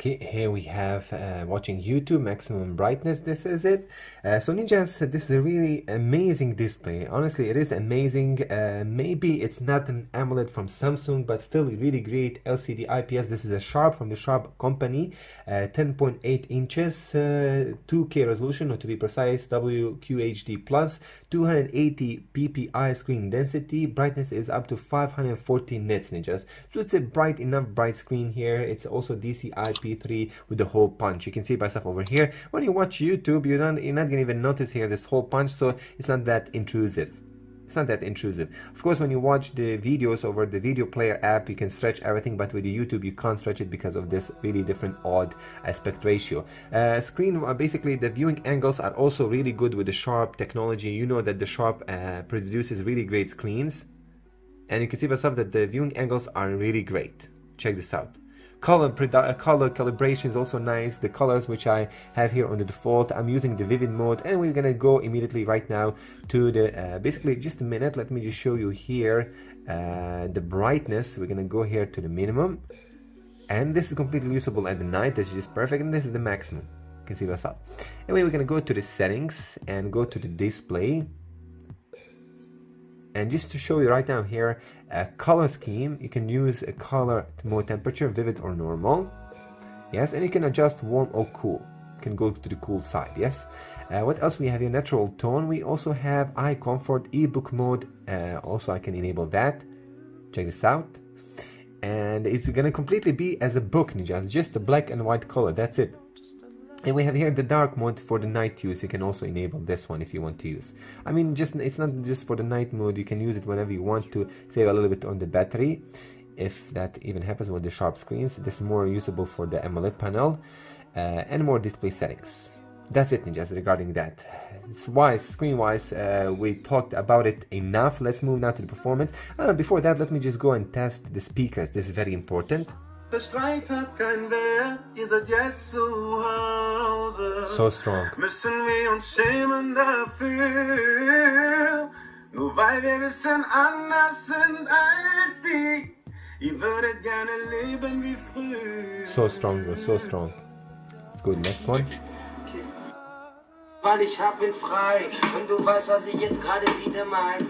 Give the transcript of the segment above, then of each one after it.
Okay, here we have watching YouTube, maximum brightness, this is it. So ninjas, this is a really amazing display. Honestly, it is amazing. Maybe it's not an AMOLED from Samsung, but still really great LCD IPS. This is a Sharp from the Sharp company, 10.8 inches, 2K resolution, or to be precise, WQHD+, 280 ppi screen density. Brightness is up to 540 nits, ninjas. So it's a bright enough bright screen here. It's also DCI-P3 with the hole punch. You can see by stuff over here. When you watch YouTube, you're not gonna even notice here this hole punch, so it's not that intrusive. It's not that intrusive. Of course, when you watch the videos over the video player app, you can stretch everything, but with the YouTube, you can't stretch it because of this really different odd aspect ratio. Basically, the viewing angles are also really good with the Sharp technology. You know that the Sharp produces really great screens, and you can see by stuff that the viewing angles are really great. Check this out. Color calibration is also nice. The colors which I have here on the default, I'm using the vivid mode, and we're gonna go immediately right now to the basically just a minute. Let me just show you here the brightness. We're gonna go here to the minimum, and this is completely usable at the night. This is just perfect, and this is the maximum. You can see what's up. Anyway, we're gonna go to the settings and go to the display. And just to show you right now here, a color scheme, you can use a color mode temperature, vivid or normal. Yes, and you can adjust warm or cool. You can go to the cool side, yes. What else we have here? Natural tone. We also have eye comfort, ebook mode. Also, I can enable that. Check this out. And it's gonna completely be as a book, ninjas, just a black and white color, that's it. And we have here the dark mode for the night use. You can also enable this one if you want to use. I mean, it's not just for the night mode. You can use it whenever you want to save a little bit on the battery, if that even happens with the Sharp screens. This is more usable for the AMOLED panel and more display settings. That's it, ninjas, regarding that. Screen-wise, we talked about it enough. Let's move now to the performance. Before that, let me just go and test the speakers. This is very important. Der Streit hat kein Wert, ihr seid jetzt zu Hause. So strong. Müssen wir uns schämen dafür, nur weil wir bisschen anders sind als die. Ihr würdet gerne leben wie früher. So strong, bro, so strong. Let's go to the next one. Weil ich bin frei und du weißt, was ich jetzt gerade wieder mein.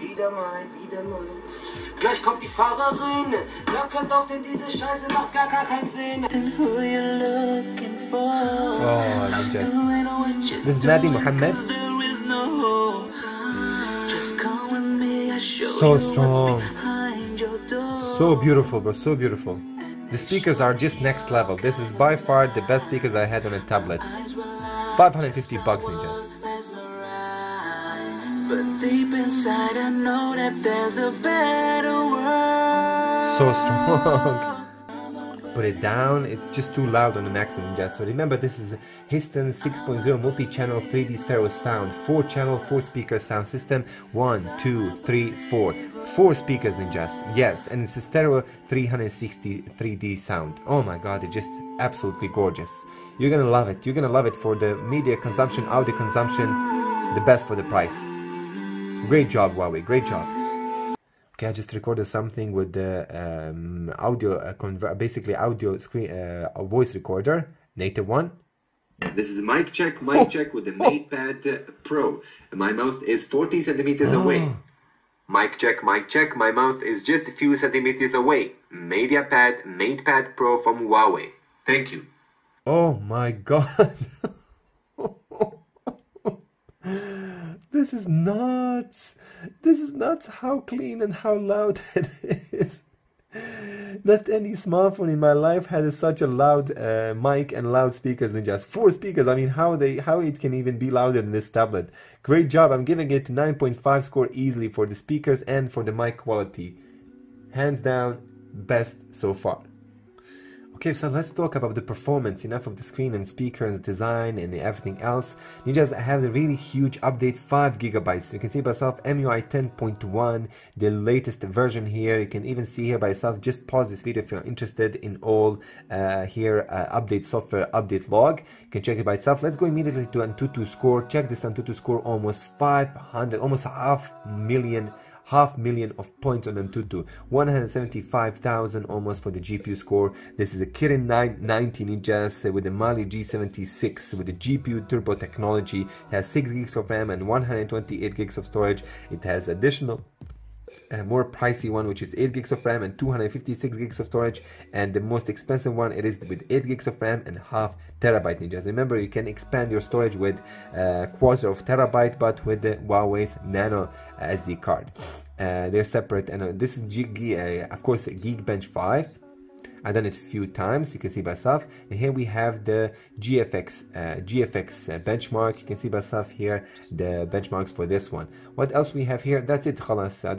Gleich kommt die Fahrerin, lockert auf, denn diese Scheiße macht gar keinen Sinn. Oh, this is Nadi Mohammed. So strong. So beautiful, bro, so beautiful. The speakers are just next level. This is by far the best speakers I had on a tablet. 550 bucks, ninjas. But deep inside I know that there's a better world. So strong. Put it down, it's just too loud on the maximum, ninjas. So remember, this is a Histon 6.0 multi-channel 3D stereo sound, 4-channel, 4-speaker sound system. 1, 2, 3, 4. 4 speakers, ninjas. Yes, and it's a stereo 360 3D sound. Oh my god, it's just absolutely gorgeous. You're gonna love it. You're gonna love it for the media consumption, audio consumption. The best for the price. Great job, Huawei. Great job. Okay, I just recorded something with the audio, basically audio screen, voice recorder, native one. This is mic check with the MatePad Pro. My mouth is 40 centimeters away. Mic check, my mouth is just a few centimeters away. MatePad Pro from Huawei. Thank you. Oh my god. This is nuts. This is nuts how clean and how loud it is. Not any smartphone in my life had such a loud mic and loud speakers than just 4 speakers. I mean, how it can even be louder than this tablet. Great job. I'm giving it 9.5 score easily for the speakers and for the mic quality. Hands down, best so far. Okay, so let's talk about the performance. Enough of the screen and speaker and design and everything else. Ninjas, I have a really huge update, 5 gigabytes. You can see by yourself MUI 10.1, the latest version here. You can even see here by yourself. Just pause this video if you're interested in all update software update log. You can check it by itself. Let's go immediately to Antutu score. Check this Antutu score, almost 500, almost 500,000 500,000 of points on Antutu, 175,000 almost for the GPU score. This is a Kirin 990 Ninjas with the Mali G76 with the GPU turbo technology. It has 6 gigs of RAM and 128 gigs of storage. It has additional more pricey one, which is 8 gigs of RAM and 256 gigs of storage, and the most expensive one, it is with 8 gigs of RAM and half terabyte Ninjas. Remember, you can expand your storage with quarter of terabyte, but with the Huawei's Nano SD card. They're separate, and this is of course Geekbench 5. I've done it a few times, you can see by stuff. And here we have the GFX benchmark. You can see by stuff here the benchmarks for this one. What else we have here? That's it, خلاص.